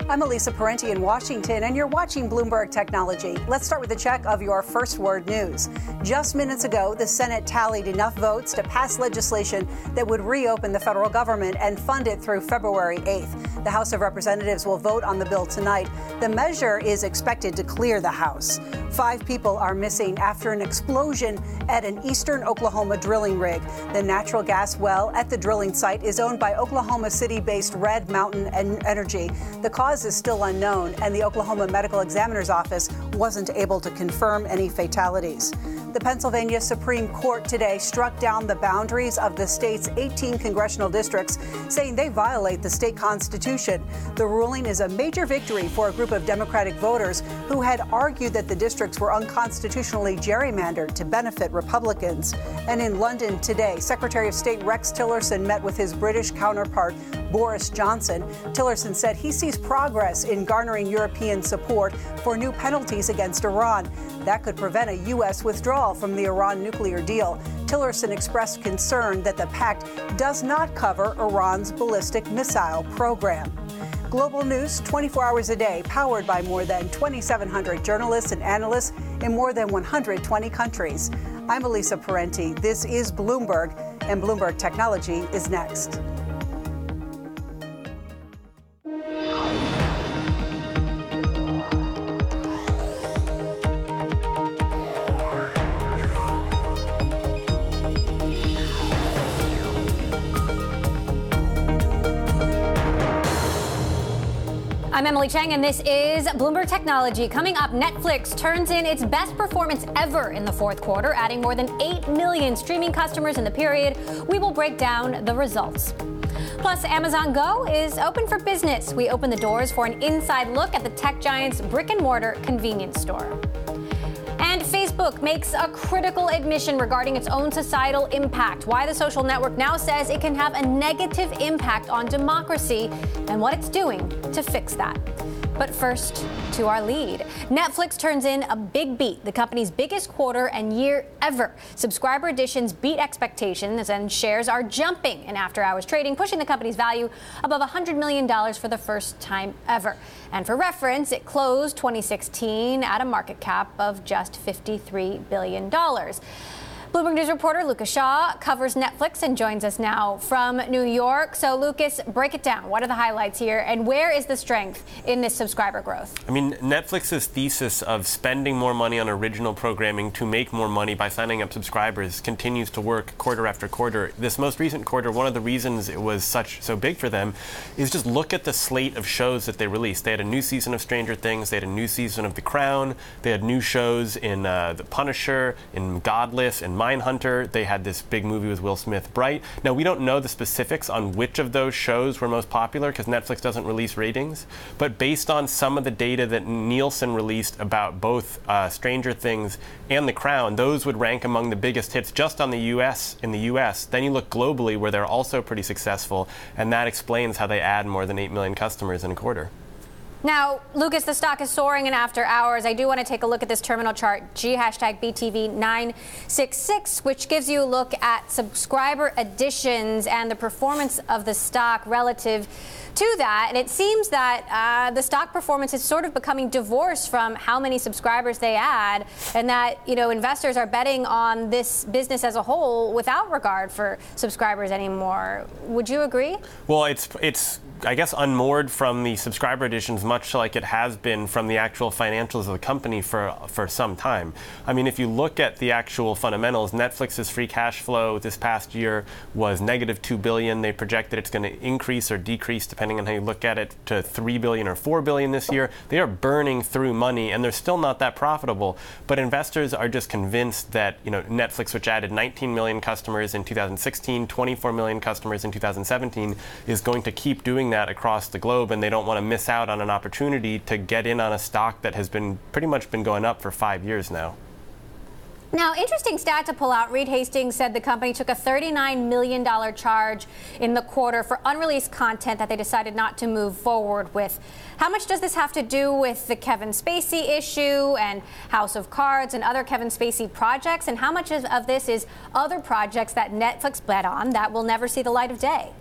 I'm Elisa Parenti in Washington, and you're watching Bloomberg Technology. Let's start with a check of your first word news. Just minutes ago, the Senate tallied enough votes to pass legislation that would reopen the federal government and fund it through February 8th. The House of Representatives will vote on the bill tonight. The measure is expected to clear the House. 5 people are missing after an explosion at an eastern Oklahoma drilling rig. The natural gas well at the drilling site is owned by Oklahoma City-based Red Mountain Energy. The cause is still unknown, and the Oklahoma Medical Examiner's Office wasn't able to confirm any fatalities. The Pennsylvania Supreme Court today struck down the boundaries of the state's 18 congressional districts, saying they violate the state constitution. The ruling is a major victory for a group of Democratic voters who had argued that the districts were unconstitutionally gerrymandered to benefit Republicans. And in London today, Secretary of State Rex Tillerson met with his British counterpart, Boris Johnson. Tillerson said he sees progress in garnering European support for new penalties against Iran. That could prevent a U.S. withdrawal from the Iran nuclear deal. Tillerson expressed concern that the pact does not cover Iran's ballistic missile program. Global news 24 hours a day, powered by more than 2,700 journalists and analysts in more than 120 countries. I'm Elisa Parenti. This is Bloomberg, and Bloomberg Technology is next. I'm Emily Chang, and this is Bloomberg Technology. Coming up, Netflix turns in its best performance ever in the fourth quarter, adding more than 8 million streaming customers in the period. We will break down the results. Plus, Amazon Go is open for business. We open the doors for an inside look at the tech giant's brick-and-mortar convenience store. And Facebook makes a critical admission regarding its own societal impact, why the social network now says it can have a negative impact on democracy, and what it's doing to fix that. But first, to our lead. Netflix turns in a big beat, the company's biggest quarter and year ever. Subscriber additions beat expectations, and shares are jumping in after-hours trading, pushing the company's value above $100 million for the first time ever. And for reference, it closed 2016 at a market cap of just $53 billion. Bloomberg News reporter Lucas Shaw covers Netflix and joins us now from New York. So, Lucas, break it down. What are the highlights here, and where is the strength in this subscriber growth? I mean, Netflix's thesis of spending more money on original programming to make more money by signing up subscribers continues to work quarter after quarter. This most recent quarter, one of the reasons it was so big for them is just look at the slate of shows that they released. They had a new season of Stranger Things. They had a new season of The Crown. They had new shows in The Punisher, in Godless, and Mindhunter. They had this big movie with Will Smith, Bright. Now, we don't know the specifics on which of those shows were most popular because Netflix doesn't release ratings, but based on some of the data that Nielsen released about both Stranger Things and The Crown, those would rank among the biggest hits just on in the US. Then you look globally where they're also pretty successful, and that explains how they add more than 8 million customers in a quarter. Now, Lucas, the stock is soaring in after hours. I do want to take a look at this terminal chart, BTV966, which gives you a look at subscriber additions and the performance of the stock relative to that. And it seems that the stock performance is sort of becoming divorced from how many subscribers they add, and that, investors are betting on this business as a whole without regard for subscribers anymore. Would you agree? Well, it's I guess, unmoored from the subscriber additions, much like it has been from the actual financials of the company for some time. I mean, if you look at the actual fundamentals, Netflix's free cash flow this past year was negative $2 billion. They projected it's going to increase or decrease, depending on how you look at it, to $3 billion or $4 billion this year. They are burning through money, and they're still not that profitable. But investors are just convinced that, Netflix, which added 19 million customers in 2016, 24 million customers in 2017, is going to keep doing that across the globe, and they don't want to miss out on an opportunity to get in on a stock that has been pretty much been going up for 5 years now. Now, interesting stat to pull out. Reed Hastings said the company took a $39 million charge in the quarter for unreleased content that they decided not to move forward with. How much does this have to do with the Kevin Spacey issue and House of Cards and other Kevin Spacey projects? And how much of this is other projects that Netflix bet on that will never see the light of day?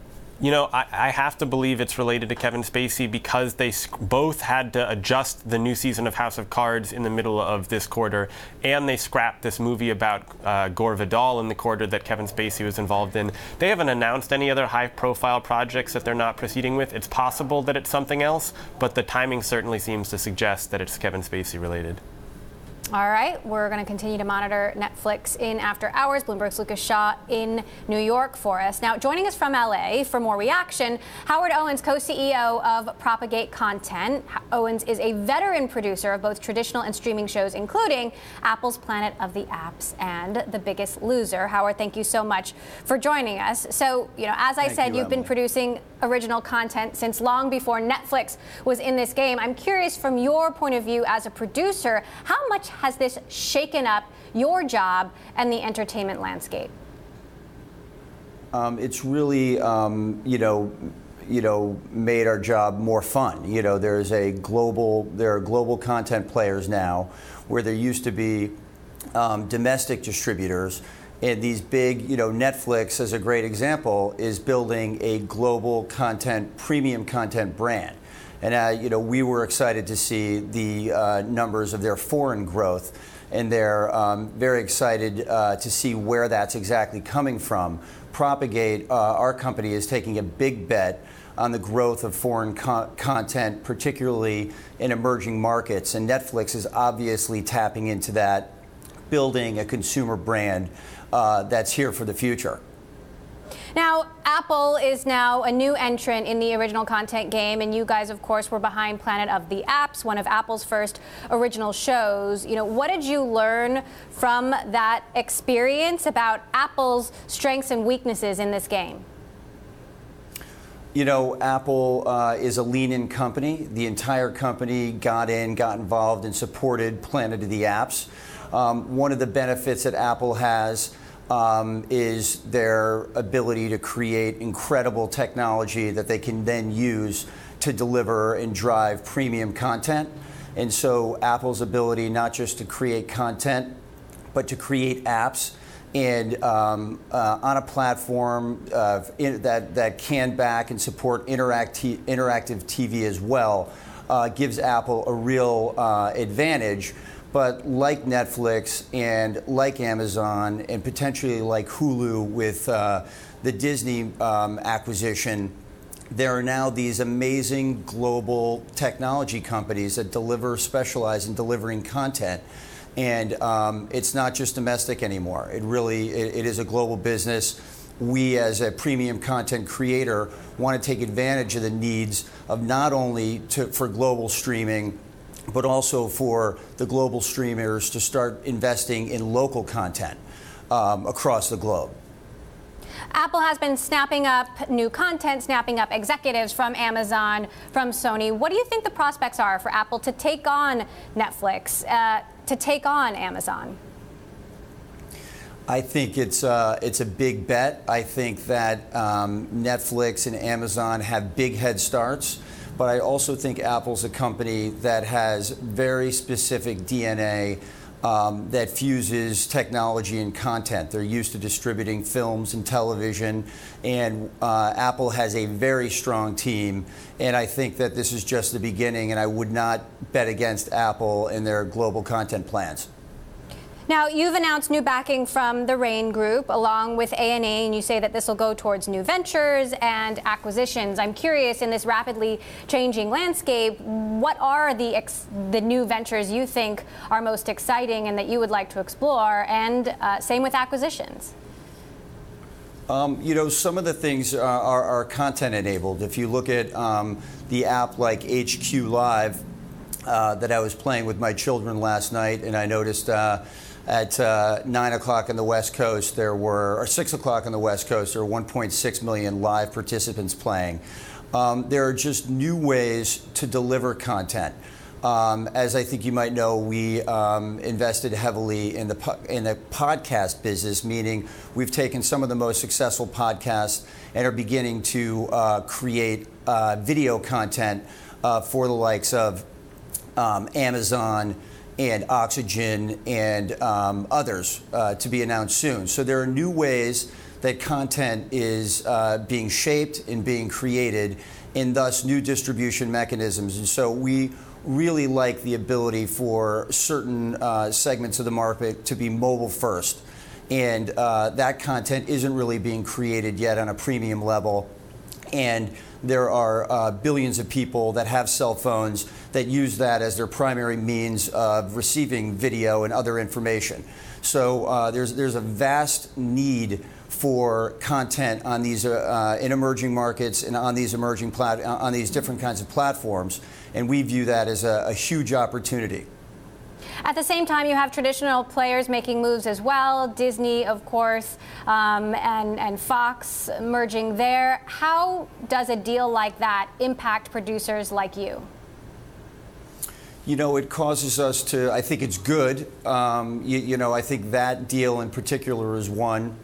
You know, I have to believe it's related to Kevin Spacey because they both had to adjust the new season of House of Cards in the middle of this quarter, and they scrapped this movie about Gore Vidal in the quarter that Kevin Spacey was involved in. They haven't announced any other high-profile projects that they're not proceeding with. It's possible that it's something else, but the timing certainly seems to suggest that it's Kevin Spacey related. All right, we're going to continue to monitor Netflix in After Hours. Bloomberg's Lucas Shaw in New York for us. Now, joining us from LA for more reaction, Howard Owens, co-CEO of Propagate Content. Owens is a veteran producer of both traditional and streaming shows, including Apple's Planet of the Apps and The Biggest Loser. Howard, thank you so much for joining us. So, as I said, you've been producing original content since long before Netflix was in this game. I'm curious, from your point of view as a producer, how much has this shaken up your job and the entertainment landscape? It's really, made our job more fun. There are global content players now, where there used to be domestic distributors. And these big, Netflix, as a great example, is building a global content, premium content brand. And, we were excited to see the numbers of their foreign growth, and they're very excited to see where that's exactly coming from. Propagate, our company, is taking a big bet on the growth of foreign content, particularly in emerging markets. And Netflix is obviously tapping into that, building a consumer brand that's here for the future. Now, Apple is now a new entrant in the original content game, and you guys, of course, were behind Planet of the Apps, one of Apple's first original shows. What did you learn from that experience about Apple's strengths and weaknesses in this game? Apple is a lean-in company. The entire company got involved, and supported Planet of the Apps. One of the benefits that Apple has is their ability to create incredible technology that they can then use to deliver and drive premium content. And so Apple's ability not just to create content, but to create apps and on a platform that can back and support interactive TV as well, gives Apple a real advantage. But like Netflix and like Amazon and potentially like Hulu with the Disney acquisition, there are now these amazing global technology companies that specialize in delivering content. And it's not just domestic anymore. It is a global business. We, as a premium content creator, want to take advantage of the needs of not only for global streaming, but also for the global streamers to start investing in local content across the globe. Apple has been snapping up new content, snapping up executives from Amazon, from Sony. What do you think the prospects are for Apple to take on Netflix, to take on Amazon? I think it's a big bet. I think that Netflix and Amazon have big head starts. But I also think Apple's a company that has very specific DNA that fuses technology and content. They're used to distributing films and television, and Apple has a very strong team. And I think that this is just the beginning, and I would not bet against Apple and their global content plans. Now, you've announced new backing from the Rain Group along with A&E, and you say that this will go towards new ventures and acquisitions. I'm curious, in this rapidly changing landscape, what are the new ventures you think are most exciting and that you would like to explore? And same with acquisitions. Some of the things are content enabled. If you look at the app like HQ Live that I was playing with my children last night, and I noticed at 9 o'clock on the West Coast, or 6 o'clock on the West Coast, there were 1.6 million live participants playing. There are just new ways to deliver content. As I think you might know, we invested heavily in the podcast business, meaning we've taken some of the most successful podcasts and are beginning to create video content for the likes of Amazon and Oxygen and others to be announced soon. So there are new ways that content is being shaped and being created, and thus new distribution mechanisms. And so we really like the ability for certain segments of the market to be mobile first. And that content isn't really being created yet on a premium level. And there are billions of people that have cell phones that use that as their primary means of receiving video and other information. So there's a vast need for content on these in emerging markets and on these on these different kinds of platforms, and we view that as a huge opportunity. At the same time, you have traditional players making moves as well. Disney, of course, and Fox merging there. How does a deal like that impact producers like you? You know, it causes us to, I think it's good. I think that deal in particular is one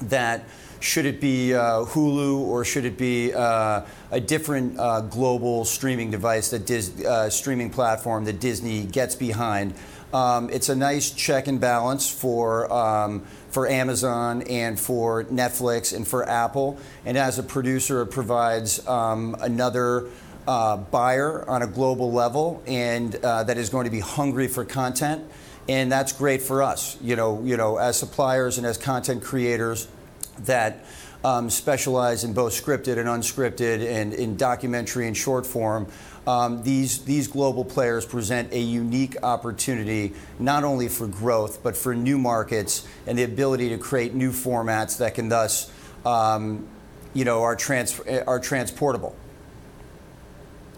that, should it be Hulu or should it be a different global streaming device, that streaming platform that Disney gets behind, it's a nice check and balance for Amazon and for Netflix and for Apple. And as a producer, it provides another buyer on a global level, and that is going to be hungry for content. And that's great for us, as suppliers and as content creators that specialize in both scripted and unscripted and in documentary and short form. These global players present a unique opportunity not only for growth but for new markets and the ability to create new formats that can thus, are transportable.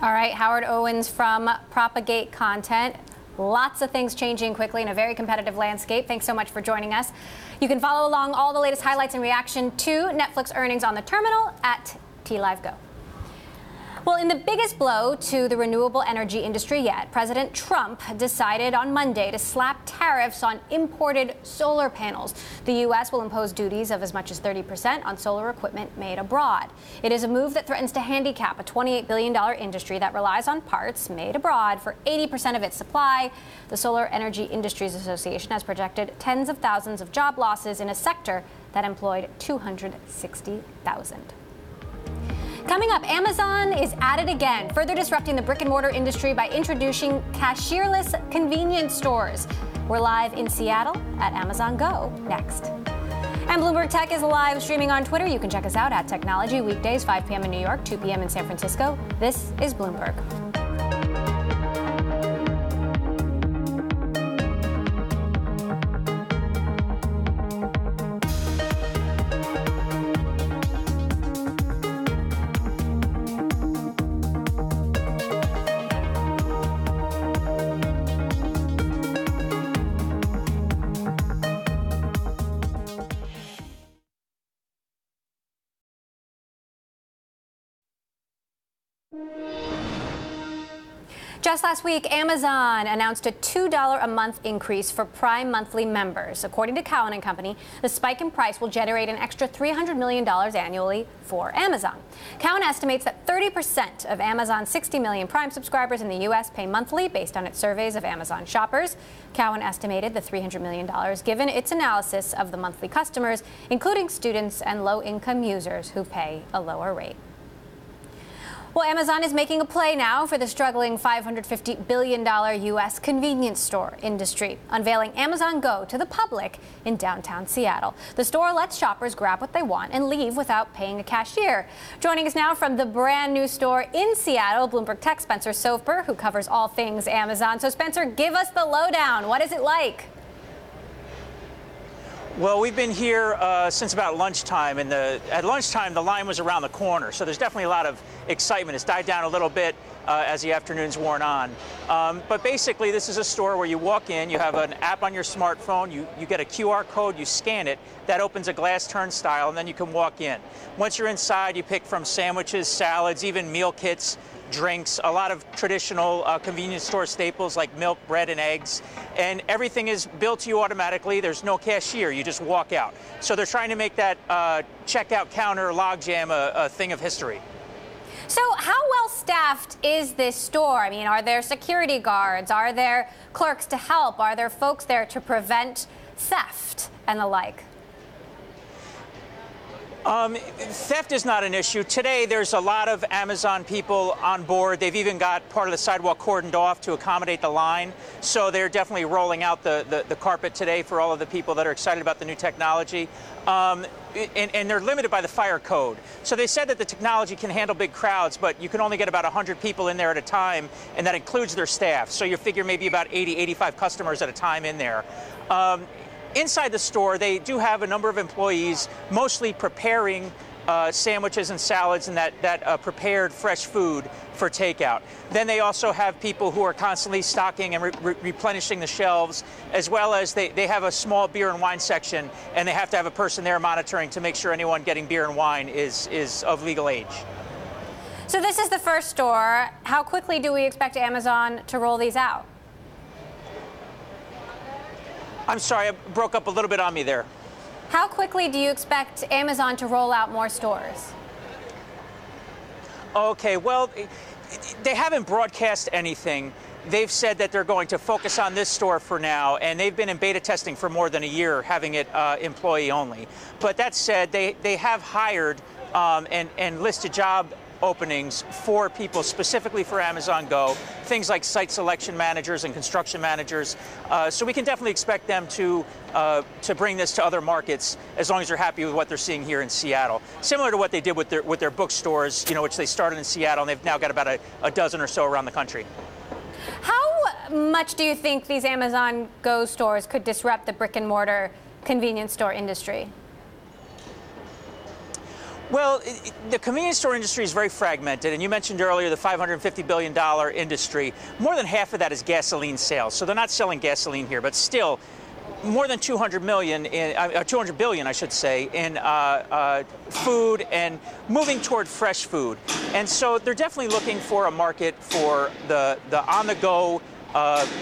All right, Howard Owens from Propagate Content. Lots of things changing quickly in a very competitive landscape. Thanks so much for joining us. You can follow along all the latest highlights and reaction to Netflix earnings on the terminal at TLiveGo. Well, in the biggest blow to the renewable energy industry yet, President Trump decided on Monday to slap tariffs on imported solar panels. The U.S. will impose duties of as much as 30% on solar equipment made abroad. It is a move that threatens to handicap a $28 billion industry that relies on parts made abroad for 80% of its supply. The Solar Energy Industries Association has projected tens of thousands of job losses in a sector that employed 260,000. Coming up, Amazon is at it again, further disrupting the brick-and-mortar industry by introducing cashierless convenience stores. We're live in Seattle at Amazon Go next. And Bloomberg Tech is live streaming on Twitter. You can check us out at Technology, weekdays 5 p.m. in New York, 2 p.m. in San Francisco. This is Bloomberg. Just last week, Amazon announced a $2 a month increase for Prime monthly members. According to Cowen & Company, the spike in price will generate an extra $300 million annually for Amazon. Cowen estimates that 30% of Amazon's 60 million Prime subscribers in the U.S. pay monthly based on its surveys of Amazon shoppers. Cowen estimated the $300 million given its analysis of the monthly customers, including students and low-income users who pay a lower rate. Well, Amazon is making a play now for the struggling $550 billion U.S. convenience store industry, unveiling Amazon Go to the public in downtown Seattle. The store lets shoppers grab what they want and leave without paying a cashier. Joining us now from the brand new store in Seattle, Bloomberg Tech Spencer Soffer, who covers all things Amazon. So, Spencer, give us the lowdown. What is it like? Well, we've been here since about lunchtime, and at lunchtime the line was around the corner, so there's definitely a lot of excitement. It's died down a little bit as the afternoon's worn on. But basically, this is a store where you walk in, you have an app on your smartphone, you get a QR code, you scan it, that opens a glass turnstile, and then you can walk in. Once you're inside, you pick from sandwiches, salads, even meal kits, drinks, a lot of traditional convenience store staples like milk, bread, and eggs. And everything is billed to you automatically. There's no cashier. You just walk out. So they're trying to make that checkout counter logjam a thing of history. So how well staffed is this store? I mean, are there security guards? Are there clerks to help? Are there folks there to prevent theft and the like? Theft is not an issue. Today, there's a lot of Amazon people on board. They've even got part of the sidewalk cordoned off to accommodate the line. So they're definitely rolling out the carpet today for all of the people that are excited about the new technology. And they're limited by the fire code. So they said that the technology can handle big crowds, but you can only get about 100 people in there at a time, and that includes their staff. So you figure maybe about 80, 85 customers at a time in there. Inside the store, they do have a number of employees, mostly preparing sandwiches and salads and that prepared fresh food for takeout. Then they also have people who are constantly stocking and replenishing the shelves, as well as they have a small beer and wine section, and they have to have a person there monitoring to make sure anyone getting beer and wine is of legal age. So this is the first store. How quickly do we expect Amazon to roll these out? I'm sorry, I broke up a little bit on me there. How quickly do you expect Amazon to roll out more stores? Okay, well, they haven't broadcast anything. They've said that they're going to focus on this store for now, and they've been in beta testing for more than a year, having it employee only. But that said, they have hired and listed job openings for people specifically for Amazon Go, things like site selection managers and construction managers. So we can definitely expect them to bring this to other markets as long as they're happy with what they're seeing here in Seattle. Similar to what they did with their bookstores, which they started in Seattle, and they've now got about a dozen or so around the country. How much do you think these Amazon Go stores could disrupt the brick and mortar convenience store industry? Well, the convenience store industry is very fragmented, and you mentioned earlier the $550 billion industry. More than half of that is gasoline sales, so they're not selling gasoline here, but still, more than $200 billion, I should say, in food and moving toward fresh food. And so they're definitely looking for a market for the on-the-go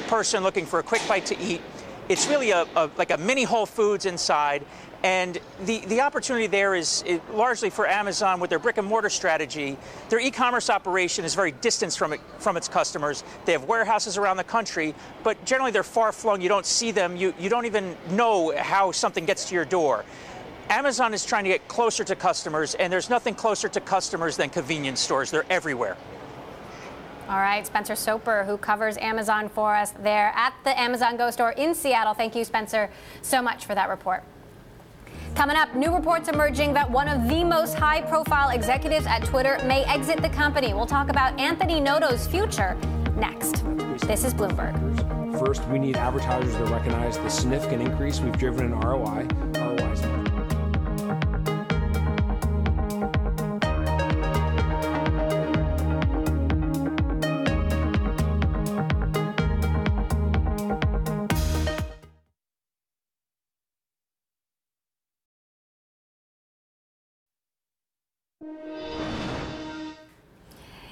person looking for a quick bite to eat. It's really like a mini Whole Foods inside. And the opportunity there is largely for Amazon with their brick and mortar strategy. Their e-commerce operation is very distant from its customers. They have warehouses around the country, but generally they're far flung. You don't see them. You don't even know how something gets to your door. Amazon is trying to get closer to customers, and there's nothing closer to customers than convenience stores. They're everywhere. All right, Spencer Soper, who covers Amazon for us there at the Amazon Go store in Seattle. Thank you, Spencer, so much for that report. Coming up, new reports emerging that one of the most high-profile executives at Twitter may exit the company. We'll talk about Anthony Noto's future next. This is Bloomberg. First, we need advertisers to recognize the significant increase we've driven in ROI. ROI is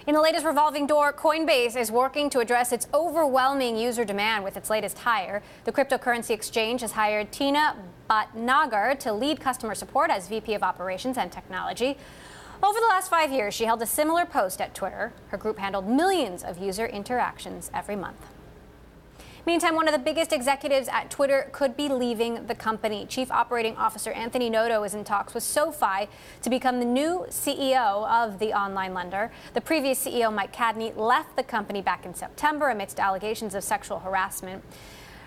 In the latest revolving door, Coinbase is working to address its overwhelming user demand with its latest hire. The cryptocurrency exchange has hired Tina Bhatnagar to lead customer support as VP of Operations and Technology. Over the last 5 years, she held a similar post at Twitter. Her group handled millions of user interactions every month. Meantime, one of the biggest executives at Twitter could be leaving the company. Chief Operating Officer Anthony Noto is in talks with SoFi to become the new CEO of the online lender. The previous CEO, Mike Cadney, left the company back in September amidst allegations of sexual harassment.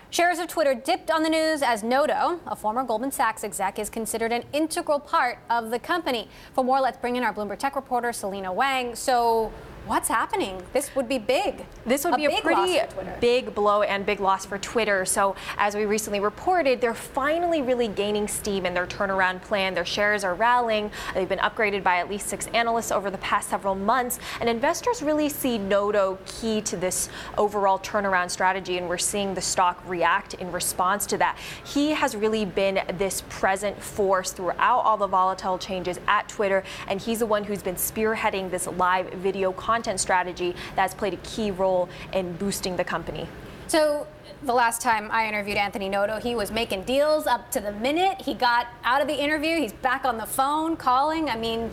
Shares of Twitter dipped on the news as Noto, a former Goldman Sachs exec, is considered an integral part of the company. For more, let's bring in our Bloomberg Tech reporter, Selena Wang. So, what's happening? This would be big. This would be a pretty big blow and big loss for Twitter. So as we recently reported, they're finally really gaining steam in their turnaround plan. Their shares are rallying. They've been upgraded by at least 6 analysts over the past several months. And investors really see Noto key to this overall turnaround strategy. And we're seeing the stock react in response to that. He has really been this present force throughout all the volatile changes at Twitter. And he's the one who's been spearheading this live video content strategy that's played a key role in boosting the company. So the last time I interviewed Anthony Noto, he was making deals up to the minute. He got out of the interview. He's back on the phone calling. I mean,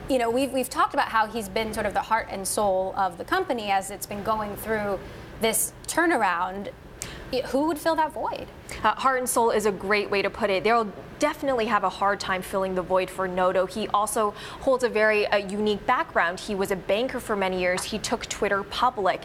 we've talked about how he's been sort of the heart and soul of the company as it's been going through this turnaround. Who would fill that void? Heart and soul is a great way to put it. They'll definitely have a hard time filling the void for Noto. He also holds a very unique background. He was a banker for many years. He took Twitter public.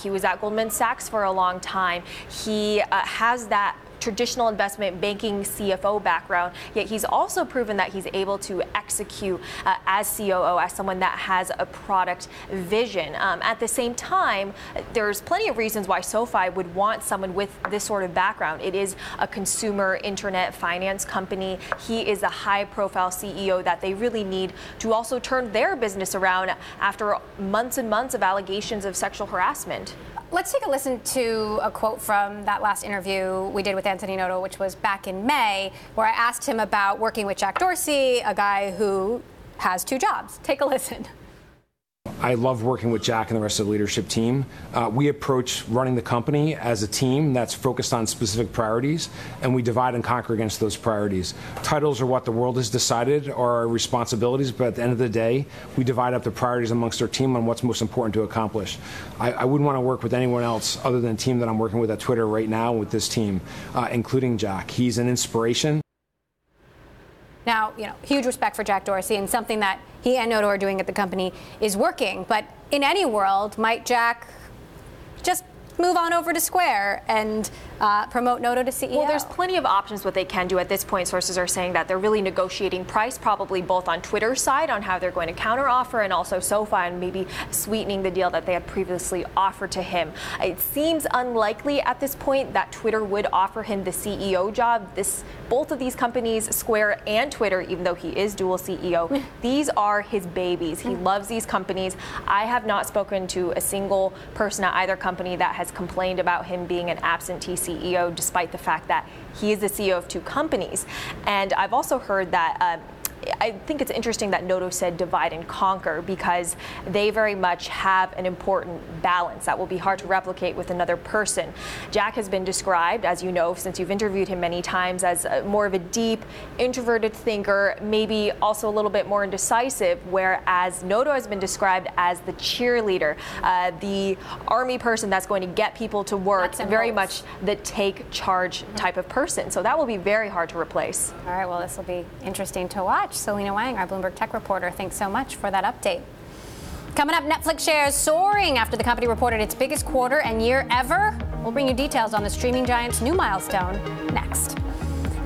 He was at Goldman Sachs for a long time. He has that traditional investment banking CFO background, yet he's also proven that he's able to execute as COO, as someone that has a product vision. At the same time, there's plenty of reasons why SoFi would want someone with this sort of background. It is a consumer internet finance company. He is a high-profile CEO that they really need to also turn their business around after months and months of allegations of sexual harassment. Let's take a listen to a quote from that last interview we did with Anthony Noto, which was back in May, where I asked him about working with Jack Dorsey, a guy who has 2 jobs. Take a listen. I love working with Jack and the rest of the leadership team. We approach running the company as a team that's focused on specific priorities, and we divide and conquer against those priorities. Titles are what the world has decided are our responsibilities, but at the end of the day, we divide up the priorities amongst our team on what's most important to accomplish. I wouldn't want to work with anyone else other than the team that I'm working with at Twitter right now with this team, including Jack. He's an inspiration. Now, huge respect for Jack Dorsey, and something that he and Noto are doing at the company is working. But in any world, might Jack just move on over to Square and promote Noto to CEO? Well, there's plenty of options what they can do at this point. Sources are saying that they're really negotiating price, probably both on Twitter's side on how they're going to counteroffer, and also SoFi and maybe sweetening the deal that they had previously offered to him. It seems unlikely at this point that Twitter would offer him the CEO job. Both of these companies, Square and Twitter, even though he is dual CEO, these are his babies. He loves these companies. I have not spoken to a single person at either company that has complained about him being an absentee CEO, despite the fact that he is the CEO of 2 companies. And I've also heard that I think it's interesting that Noto said divide and conquer, because they very much have an important balance that will be hard to replicate with another person. Jack has been described, as you know, since you've interviewed him many times, as more of a deep, introverted thinker, maybe also a little bit more indecisive, whereas Noto has been described as the cheerleader, the army person that's going to get people to work, very much the take charge type of person. So that will be very hard to replace. All right, well, this will be interesting to watch. Selena Wang, our Bloomberg Tech reporter, thanks so much for that update. Coming up, Netflix shares soaring after the company reported its biggest quarter and year ever. We'll bring you details on the streaming giant's new milestone next.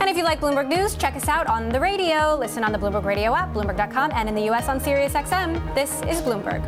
And if you like Bloomberg News, check us out on the radio. Listen on the Bloomberg Radio app, Bloomberg.com, and in the U.S. on SiriusXM. This is Bloomberg.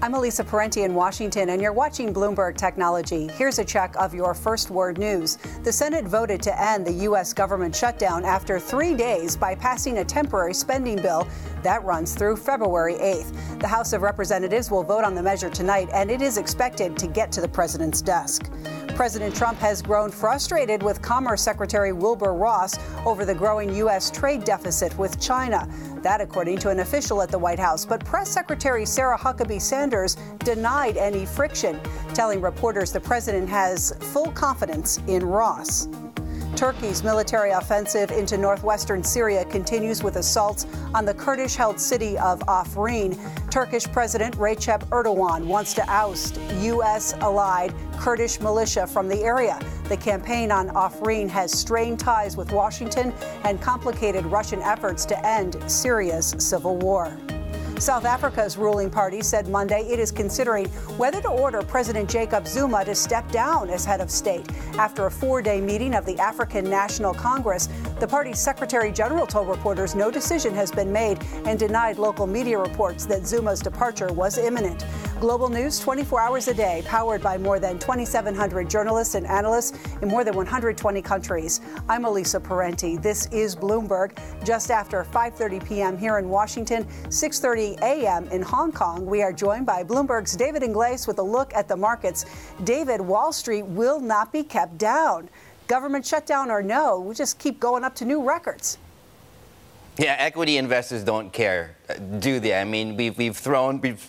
I'm Elisa Parenti in Washington, and you're watching Bloomberg Technology. Here's a check of your first word news. The Senate voted to end the U.S. government shutdown after 3 days by passing a temporary spending bill that runs through February 8th. The House of Representatives will vote on the measure tonight, and it is expected to get to the president's desk. President Trump has grown frustrated with Commerce Secretary Wilbur Ross over the growing U.S. trade deficit with China. That, according to an official at the White House. But Press Secretary Sarah Huckabee Sanders denied any friction, telling reporters the president has full confidence in Ross. Turkey's military offensive into northwestern Syria continues with assaults on the Kurdish-held city of Afrin. Turkish President Recep Erdogan wants to oust U.S.-allied Kurdish militia from the area. The campaign on Afrin has strained ties with Washington and complicated Russian efforts to end Syria's civil war. South Africa's ruling party said Monday it is considering whether to order President Jacob Zuma to step down as head of state. After a 4-day meeting of the African National Congress, the party's Secretary General told reporters no decision has been made and denied local media reports that Zuma's departure was imminent. Global news 24 hours a day, powered by more than 2,700 journalists and analysts in more than 120 countries. I'm Elisa Parenti. This is Bloomberg. Just after 5:30 p.m. here in Washington, 6:30 a.m. in Hong Kong, we are joined by Bloomberg's David Ingles with a look at the markets. David, Wall Street will not be kept down. Government shutdown or no, we just keep going up to new records. Yeah, equity investors don't care, do they? I mean, we've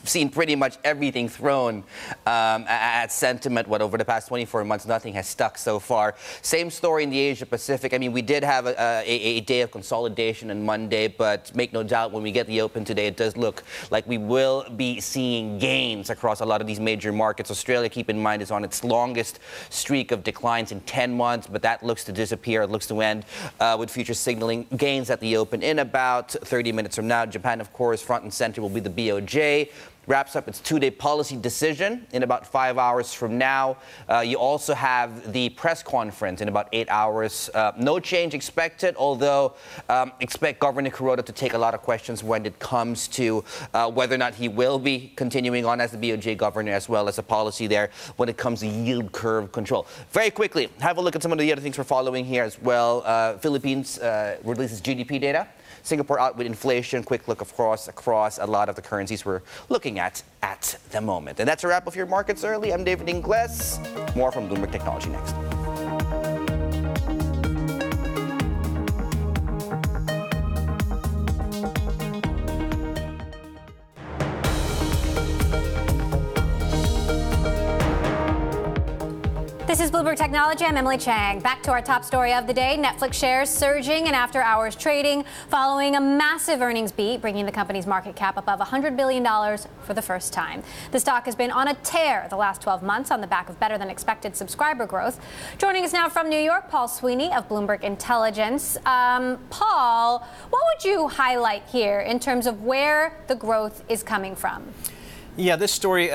seen pretty much everything thrown at sentiment. Over the past 24 months, nothing has stuck so far. Same story in the Asia Pacific. I mean, we did have a day of consolidation on Monday, but make no doubt when we get the open today, it does look like we will be seeing gains across a lot of these major markets. Australia, keep in mind, is on its longest streak of declines in 10 months, but that looks to disappear. It looks to end with futures signaling gains at the open in about 30 minutes from now. Japan, of course, front and center will be the BOJ. Wraps up its two-day policy decision in about 5 hours from now. You also have the press conference in about 8 hours. No change expected, although expect Governor Kuroda to take a lot of questions when it comes to whether or not he will be continuing on as the BOJ governor, as well as a policy there when it comes to yield curve control. Very quickly, have a look at some of the other things we're following here as well. Philippines releases GDP data. Singapore out with inflation. Quick look, of course, across a lot of the currencies we're looking at the moment. And that's a wrap of your markets early. I'm David Ingles. More from Bloomberg Technology next. This is Bloomberg Technology. I'm Emily Chang. Back to our top story of the day. Netflix shares surging in after-hours trading following a massive earnings beat, bringing the company's market cap above $100 billion for the first time. The stock has been on a tear the last 12 months on the back of better-than-expected subscriber growth. Joining us now from New York, Paul Sweeney of Bloomberg Intelligence. Paul, what would you highlight here in terms of where the growth is coming from? Yeah, this story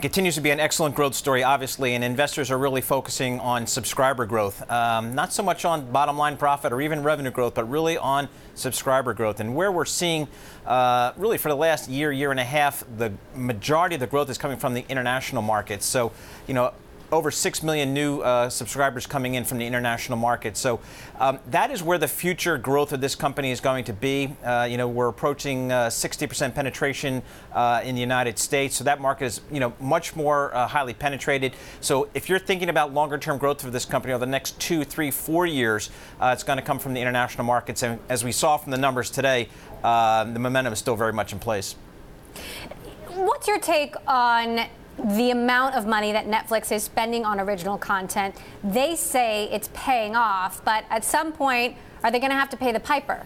continues to be an excellent growth story, obviously, and investors are really focusing on subscriber growth. Not so much on bottom line profit or even revenue growth, but really on subscriber growth. And where we're seeing, really for the last year and a half, the majority of the growth is coming from the international markets. So, over 6 million new subscribers coming in from the international market. So that is where the future growth of this company is going to be. We're approaching 60% penetration in the United States. So that market is, much more highly penetrated. So if you're thinking about longer term growth for this company over the next 2, 3, 4 years, it's going to come from the international markets. And as we saw from the numbers today, the momentum is still very much in place. What's your take on the amount of money that Netflix is spending on original content? They say it's paying off, but at some point, are they going to have to pay the piper?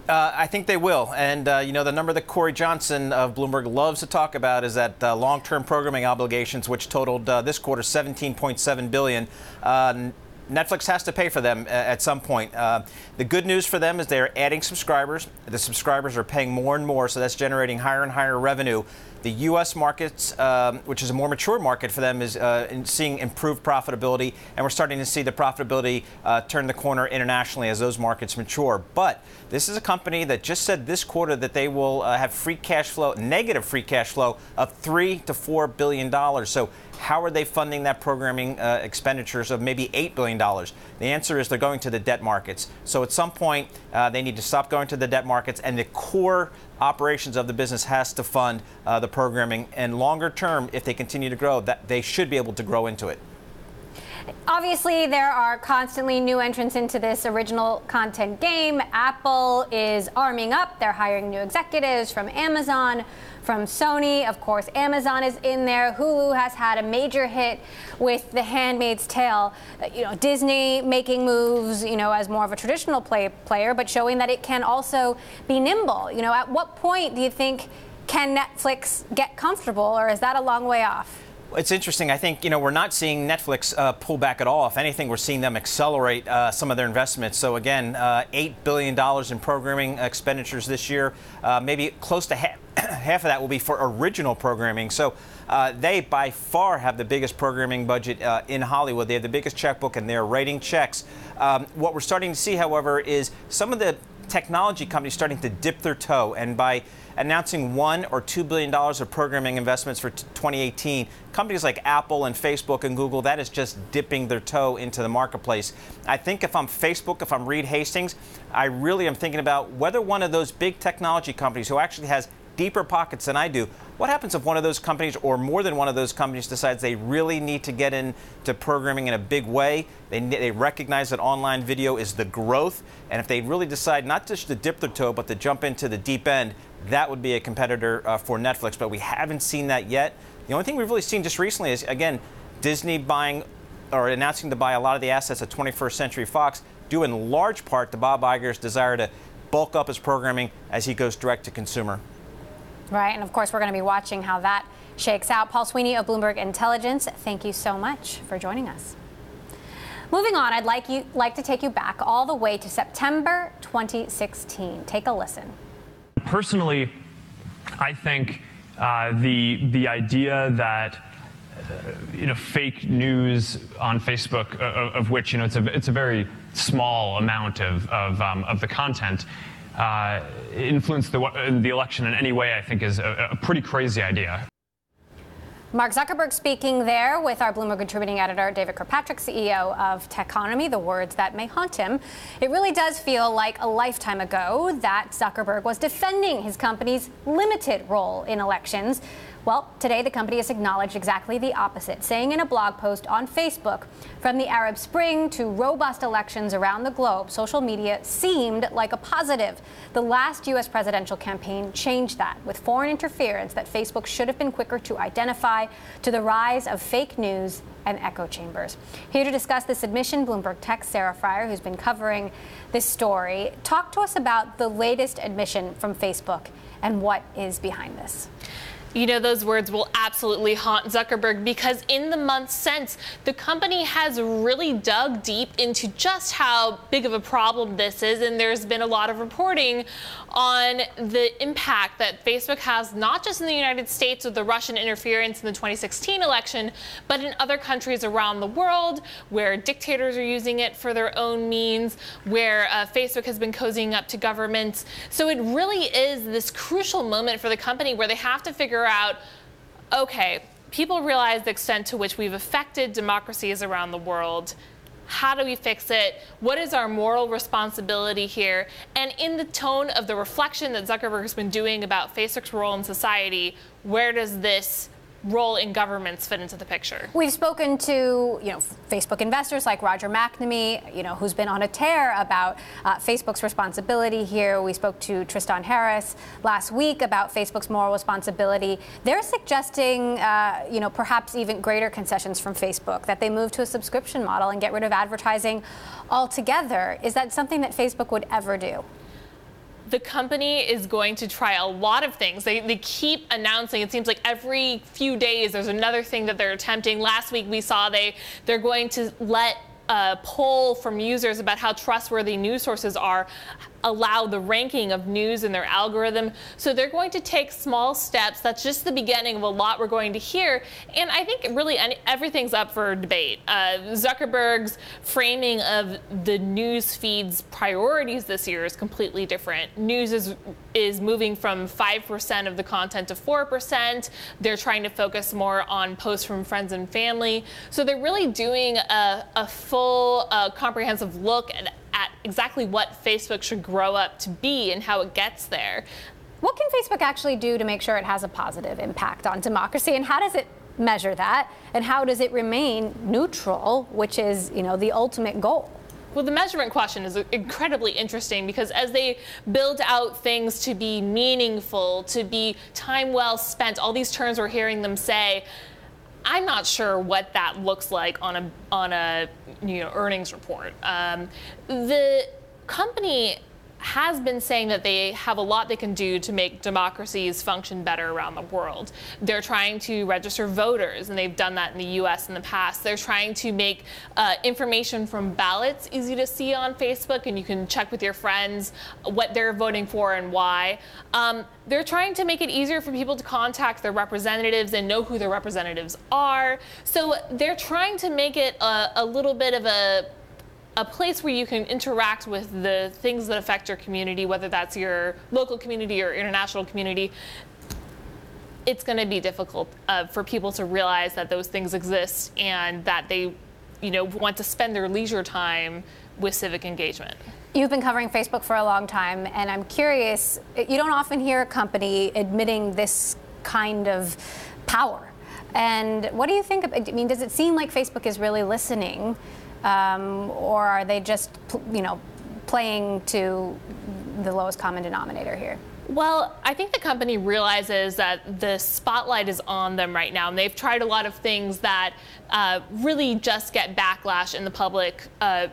I think they will. And, the number that Corey Johnson of Bloomberg loves to talk about is that long-term programming obligations, which totaled this quarter $17.7 billion. Netflix has to pay for them at some point. The good news for them is they're adding subscribers. The subscribers are paying more and more, so that's generating higher and higher revenue. The U.S. markets, which is a more mature market for them, is seeing improved profitability, and we're starting to see the profitability turn the corner internationally as those markets mature. But this is a company that just said this quarter that they will have negative free cash flow of $3 to $4 billion. So how are they funding that programming expenditures of maybe $8 billion? The answer is they're going to the debt markets. So at some point, they need to stop going to the debt markets, and the core operations of the business has to fund the programming. And longer term, if they continue to grow, that they should be able to grow into it. Obviously, there are constantly new entrants into this original content game. Apple is arming up. They're hiring new executives from Amazon, from Sony. Of course, Amazon is in there. Hulu has had a major hit with The Handmaid's Tale. Disney making moves, as more of a traditional player, but showing that it can also be nimble. At what point do you think can Netflix get comfortable, or is that a long way off? It's interesting. I think, we're not seeing Netflix pull back at all. If anything, we're seeing them accelerate some of their investments. So again, $8 billion in programming expenditures this year. Maybe close to half of that will be for original programming. So they by far have the biggest programming budget in Hollywood. They have the biggest checkbook, and they're writing checks What we're starting to see, however, is some of the technology companies starting to dip their toe, and by announcing $1 or $2 billion of programming investments for 2018, companies like Apple and Facebook and Google, that is just dipping their toe into the marketplace. I think if I'm Facebook, if I'm Reed Hastings, I really am thinking about whether one of those big technology companies who actually has deeper pockets than I do, what happens if one of those companies or more than one of those companies decides they really need to get into programming in a big way? They recognize that online video is the growth, and if they really decide not just to dip their toe but to jump into the deep end, that would be a competitor for Netflix, but we haven't seen that yet. The only thing we've really seen just recently is, again, Disney buying or announcing to buy a lot of the assets of 21st Century Fox, due in large part to Bob Iger's desire to bulk up his programming as he goes direct to consumer. Right, and of course, we're going to be watching how that shakes out. Paul Sweeney of Bloomberg Intelligence, thank you so much for joining us. Moving on, I'd like to take you back all the way to September 2016. Take a listen. Personally, I think the idea that fake news on Facebook, of which it's a very small amount of the content, influence the election in any way, I think is a pretty crazy idea. Mark Zuckerberg speaking there with our Bloomberg contributing editor, David Kirkpatrick, CEO of Telecom, the words that may haunt him. It really does feel like a lifetime ago that Zuckerberg was defending his company's limited role in elections. Well, today the company has acknowledged exactly the opposite, saying in a blog post on Facebook, from the Arab Spring to robust elections around the globe, social media seemed like a positive. The last U.S. presidential campaign changed that, with foreign interference that Facebook should have been quicker to identify, to the rise of fake news and echo chambers. Here to discuss this admission, Bloomberg Tech's Sarah Fryer, who's been covering this story. Talk to us about the latest admission from Facebook and what is behind this. Those words will absolutely haunt Zuckerberg, because in the months since, the company has really dug deep into just how big of a problem this is, and there's been a lot of reporting on the impact that Facebook has, not just in the United States with the Russian interference in the 2016 election, but in other countries around the world where dictators are using it for their own means, where Facebook has been cozying up to governments. So it really is this crucial moment for the company where they have to figure out, okay, people realize the extent to which we've affected democracies around the world. How do we fix it? What is our moral responsibility here? And in the tone of the reflection that Zuckerberg has been doing about Facebook's role in society, where does this role in governments fit into the picture? We've spoken to, Facebook investors like Roger McNamee, who's been on a tear about Facebook's responsibility here. We spoke to Tristan Harris last week about Facebook's moral responsibility. They're suggesting, perhaps even greater concessions from Facebook, that they move to a subscription model and get rid of advertising altogether. Is that something that Facebook would ever do? The company is going to try a lot of things. They keep announcing, it seems like every few days there's another thing that they're attempting. Last week we saw they're going to let a poll from users about how trustworthy news sources are allow the ranking of news in their algorithm. So they're going to take small steps. That's just the beginning of a lot we're going to hear. And I think really everything's up for debate. Zuckerberg's framing of the news feed's priorities this year is completely different. News is moving from 5% of the content to 4%. They're trying to focus more on posts from friends and family. So they're really doing a full comprehensive look at exactly what Facebook should grow up to be and how it gets there. What can Facebook actually do to make sure it has a positive impact on democracy, and how does it measure that, and how does it remain neutral, which is, the ultimate goal? Well, the measurement question is incredibly interesting, because as they build out things to be meaningful, to be time well spent, all these terms we're hearing them say, I'm not sure what that looks like on a earnings report. The company has been saying that they have a lot they can do to make democracies function better around the world. They're trying to register voters, and they've done that in the U.S. in the past. They're trying to make information from ballots easy to see on Facebook, and you can check with your friends what they're voting for and why. They're trying to make it easier for people to contact their representatives and know who their representatives are. So they're trying to make it a little bit of a a place where you can interact with the things that affect your community, whether that's your local community or international community, it's going to be difficult for people to realize that those things exist and that they, want to spend their leisure time with civic engagement. You've been covering Facebook for a long time, and I'm curious, you don't often hear a company admitting this kind of power. And what do you think? Does it seem like Facebook is really listening, or are they just, playing to the lowest common denominator here? Well, I think the company realizes that the spotlight is on them right now, and they've tried a lot of things that really just get backlash in the public,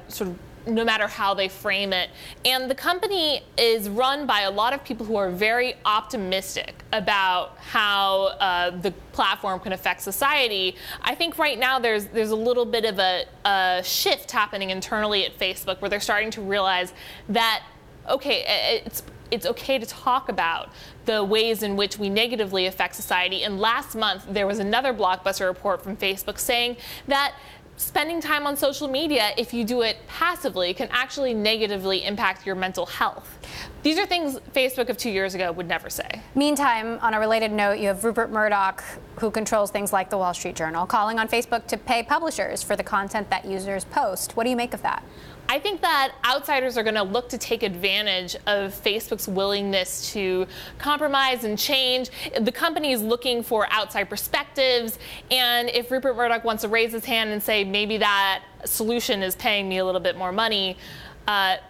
sort of no matter how they frame it. And the company is run by a lot of people who are very optimistic about how the platform can affect society. I think right now there's a little bit of a shift happening internally at Facebook, where they're starting to realize that, okay, it's okay to talk about the ways in which we negatively affect society. And last month, there was another blockbuster report from Facebook saying that spending time on social media, if you do it passively, can actually negatively impact your mental health. These are things Facebook of 2 years ago would never say. Meantime, on a related note, you have Rupert Murdoch, who controls things like the Wall Street Journal, calling on Facebook to pay publishers for the content that users post. What do you make of that? I think that outsiders are going to look to take advantage of Facebook's willingness to compromise and change. The company is looking for outside perspectives, and if Rupert Murdoch wants to raise his hand and say maybe that solution is paying me a little bit more money,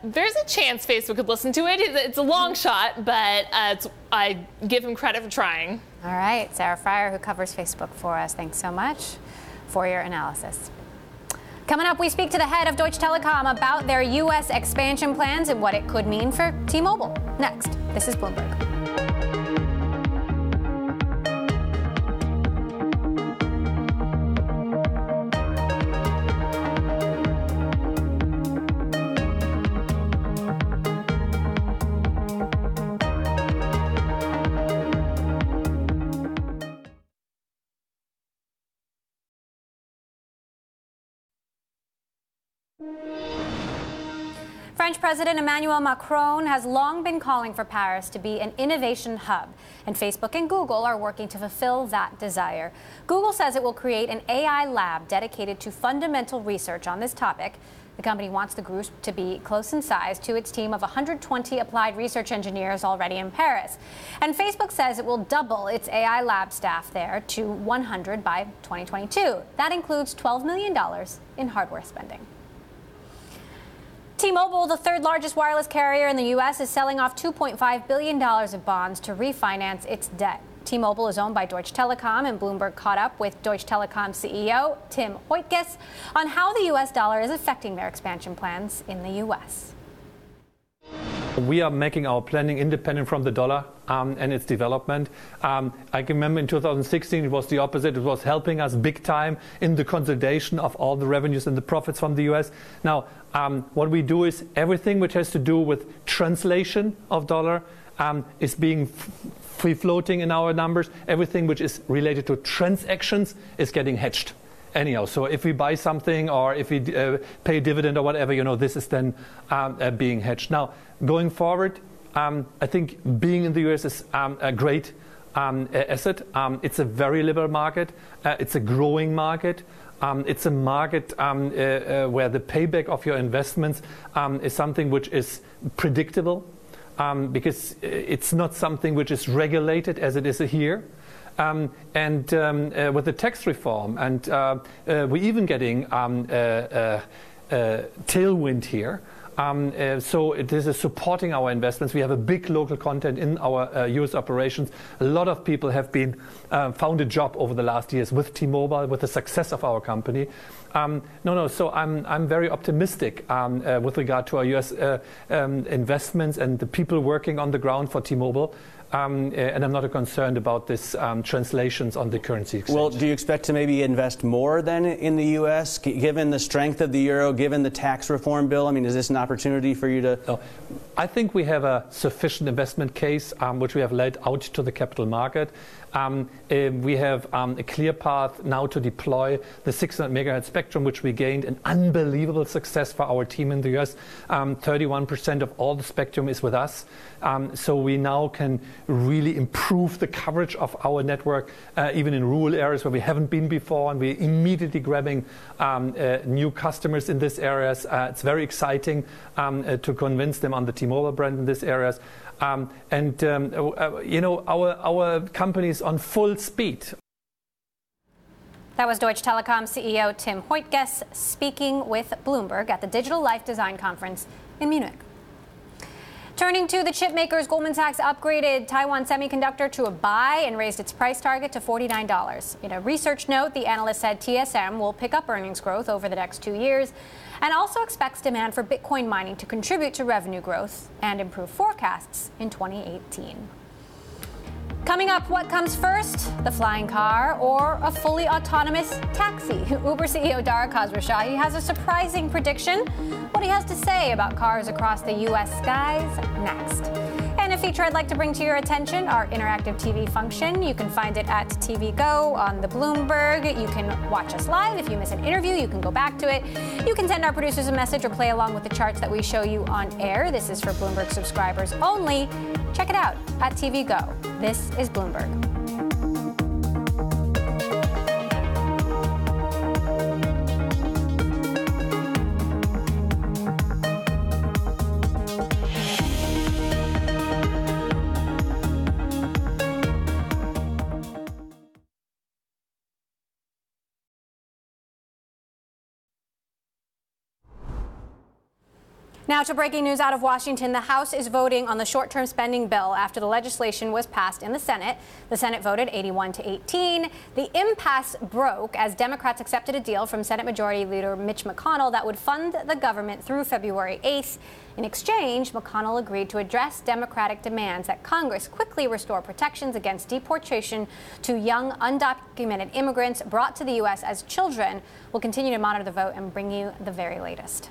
there's a chance Facebook could listen to it. It's a long shot, but I give him credit for trying. All right, Sarah Fryer, who covers Facebook for us, thanks so much for your analysis. Coming up, we speak to the head of Deutsche Telekom about their U.S. expansion plans and what it could mean for T-Mobile. Next, this is Bloomberg. French President Emmanuel Macron has long been calling for Paris to be an innovation hub, and Facebook and Google are working to fulfill that desire. Google says it will create an AI lab dedicated to fundamental research on this topic. The company wants the group to be close in size to its team of 120 applied research engineers already in Paris. And Facebook says it will double its AI lab staff there to 100 by 2022. That includes $12 million in hardware spending. T-Mobile, the third largest wireless carrier in the U.S., is selling off $2.5 billion of bonds to refinance its debt. T-Mobile is owned by Deutsche Telekom, and Bloomberg caught up with Deutsche Telekom CEO Tim Hoytges on how the U.S. dollar is affecting their expansion plans in the U.S. We are making our planning independent from the dollar and its development. I can remember in 2016 it was the opposite. It was helping us big time in the consolidation of all the revenues and the profits from the US. Now, what we do is everything which has to do with translation of dollar is being free floating in our numbers. Everything which is related to transactions is getting hedged. Anyhow, so if we buy something or if we pay a dividend or whatever, this is then being hedged. Now, going forward, I think being in the US is a great asset. It's a very liberal market. It's a growing market. It's a market where the payback of your investments is something which is predictable because it's not something which is regulated as it is here. And with the tax reform, and we're even getting tailwind here. So this is supporting our investments. We have a big local content in our US operations. A lot of people have been found a job over the last years with T-Mobile, with the success of our company. So I'm very optimistic with regard to our US investments and the people working on the ground for T-Mobile. And I'm not concerned about this translations on the currency exchange. Well, do you expect to maybe invest more then in the U.S., given the strength of the euro, given the tax reform bill? I mean, is this an opportunity for you to? No. I think we have a sufficient investment case, which we have laid out to the capital market. We have a clear path now to deploy the 600 megahertz spectrum, which we gained an unbelievable success for our team in the US. 31% of all the spectrum is with us. So we now can really improve the coverage of our network, even in rural areas where we haven't been before, and we're immediately grabbing new customers in these areas. It's very exciting to convince them on the T-Mobile brand in these areas. Our company is on full speed. That was Deutsche Telekom CEO Tim Hoytges speaking with Bloomberg at the Digital Life Design Conference in Munich. Turning to the chip makers, Goldman Sachs upgraded Taiwan Semiconductor to a buy and raised its price target to $49. In a research note, the analyst said TSM will pick up earnings growth over the next 2 years and also expects demand for Bitcoin mining to contribute to revenue growth and improve forecasts in 2018. Coming up, what comes first, the flying car or a fully autonomous taxi? Uber CEO Dara Khosrowshahi has a surprising prediction. What he has to say about cars across the U.S. skies next. And a feature I'd like to bring to your attention, our interactive TV function. You can find it at TV Go on the Bloomberg. You can watch us live. If you miss an interview, you can go back to it. You can send our producers a message or play along with the charts that we show you on air. This is for Bloomberg subscribers only. Check it out at TV Go. This is Bloomberg. Now to breaking news out of Washington. The House is voting on the short-term spending bill after the legislation was passed in the Senate. The Senate voted 81-18. The impasse broke as Democrats accepted a deal from Senate Majority Leader Mitch McConnell that would fund the government through February 8th. In exchange, McConnell agreed to address Democratic demands that Congress quickly restore protections against deportation to young undocumented immigrants brought to the U.S. as children. We'll continue to monitor the vote and bring you the very latest.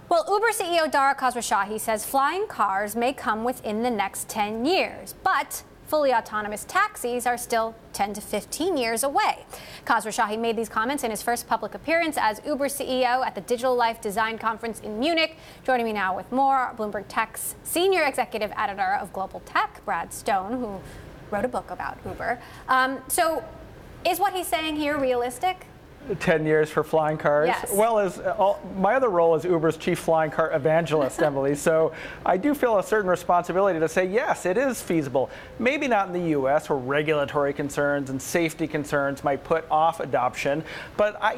Well, Uber CEO Dara Khosrowshahi says flying cars may come within the next 10 years, but fully autonomous taxis are still 10 to 15 years away. Khosrowshahi made these comments in his first public appearance as Uber CEO at the Digital Life Design Conference in Munich. Joining me now with more, Bloomberg Tech's senior executive editor of Global Tech, Brad Stone, who wrote a book about Uber. So is what he's saying here realistic? 10 years for flying cars. Yes. Well, my other role is Uber's chief flying car evangelist, Emily. So I do feel a certain responsibility to say, yes, it is feasible. Maybe not in the U.S. where regulatory concerns and safety concerns might put off adoption. But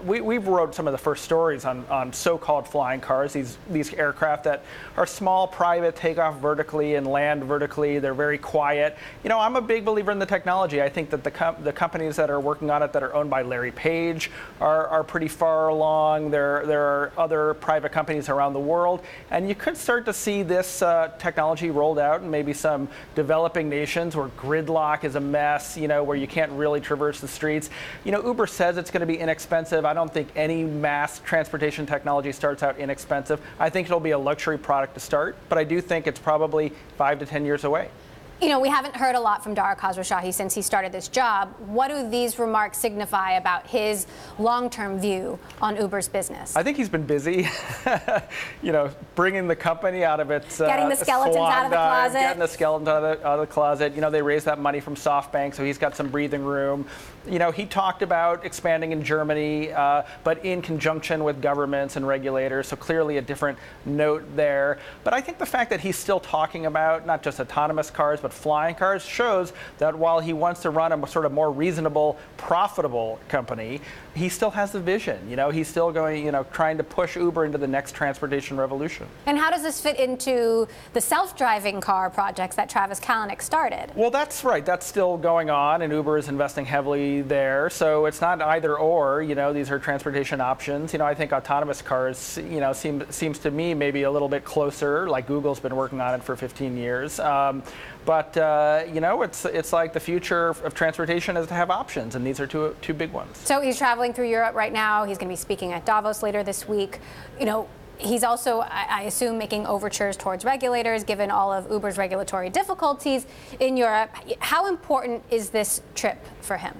we've wrote some of the first stories on so-called flying cars, these aircraft that are small, private, take off vertically and land vertically. They're very quiet. I'm a big believer in the technology. I think that the companies that are working on it that are owned by Larry Page are pretty far along. There are other private companies around the world, and you could start to see this technology rolled out in maybe some developing nations where gridlock is a mess, where you can't really traverse the streets. Uber says it's going to be inexpensive. I don't think any mass transportation technology starts out inexpensive. I think it'll be a luxury product to start, but I do think it's probably 5 to 10 years away. We haven't heard a lot from Dara Khosrowshahi since he started this job. What do these remarks signify about his long-term view on Uber's business? I think he's been busy, bringing the company out of its getting the skeletons out of the closet. Getting the skeletons out of the closet. They raised that money from SoftBank, so he's got some breathing room. He talked about expanding in Germany, but in conjunction with governments and regulators, so clearly a different note there. But I think the fact that he's still talking about not just autonomous cars, but flying cars shows that while he wants to run a sort of more reasonable, profitable company, he still has the vision. He's still going, trying to push Uber into the next transportation revolution. And how does this fit into the self-driving car projects that Travis Kalanick started? Well, that's right. That's still going on, and Uber is investing heavily there. So it's not either or. These are transportation options. I think autonomous cars, seems to me maybe a little bit closer. Like Google's been working on it for 15 years. But it's like the future of transportation is to have options, and these are two big ones. So he's traveling through Europe right now. He's going to be speaking at Davos later this week. He's also, I assume, making overtures towards regulators, given all of Uber's regulatory difficulties in Europe. How important is this trip for him?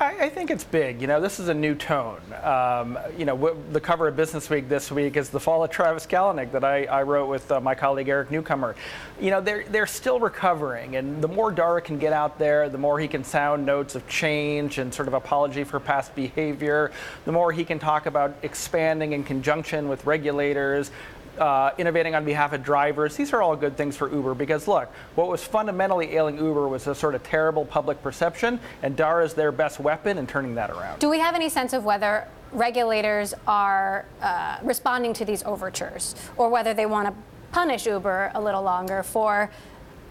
I think it's big. This is a new tone. The cover of Business Week this week is the fall of Travis Kalanick that I wrote with my colleague Eric Newcomer. They're still recovering, and the more Dara can get out there, the more he can sound notes of change and sort of apology for past behavior, the more he can talk about expanding in conjunction with regulators, innovating on behalf of drivers. These are all good things for Uber because, look, what was fundamentally ailing Uber was a sort of terrible public perception, and Dara is their best weapon in turning that around. Do we have any sense of whether regulators are responding to these overtures, or whether they want to punish Uber a little longer for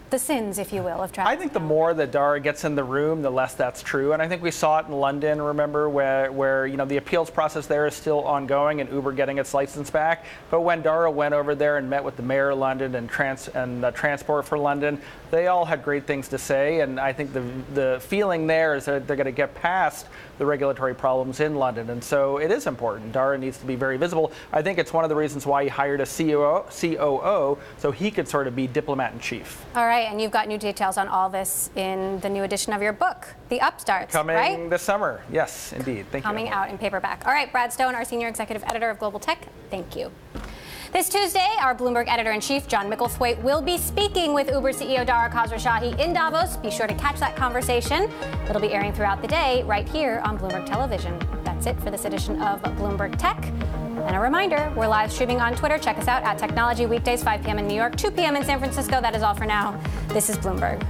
the sins, if you will, of Travis? I think the more that Dara gets in the room, the less that's true. And I think we saw it in London, remember, where the appeals process there is still ongoing and Uber getting its license back. But when Dara went over there and met with the mayor of London and Transport for London, they all had great things to say. And I think the feeling there is that they're going to get past the regulatory problems in London. And so it is important. Dara needs to be very visible. I think it's one of the reasons why he hired a COO so he could sort of be diplomat in chief. All right. And you've got new details on all this in the new edition of your book, The Upstarts, Coming this summer. Yes, indeed. Thank you. Coming out in paperback. All right, Brad Stone, our senior executive editor of Global Tech, thank you. This Tuesday, our Bloomberg editor-in-chief, John Micklethwaite, will be speaking with Uber CEO Dara Khosrowshahi in Davos. Be sure to catch that conversation. It'll be airing throughout the day right here on Bloomberg Television. That's it for this edition of Bloomberg Tech. And a reminder, we're live streaming on Twitter. Check us out at Technology weekdays, 5 p.m. in New York, 2 p.m. in San Francisco. That is all for now. This is Bloomberg.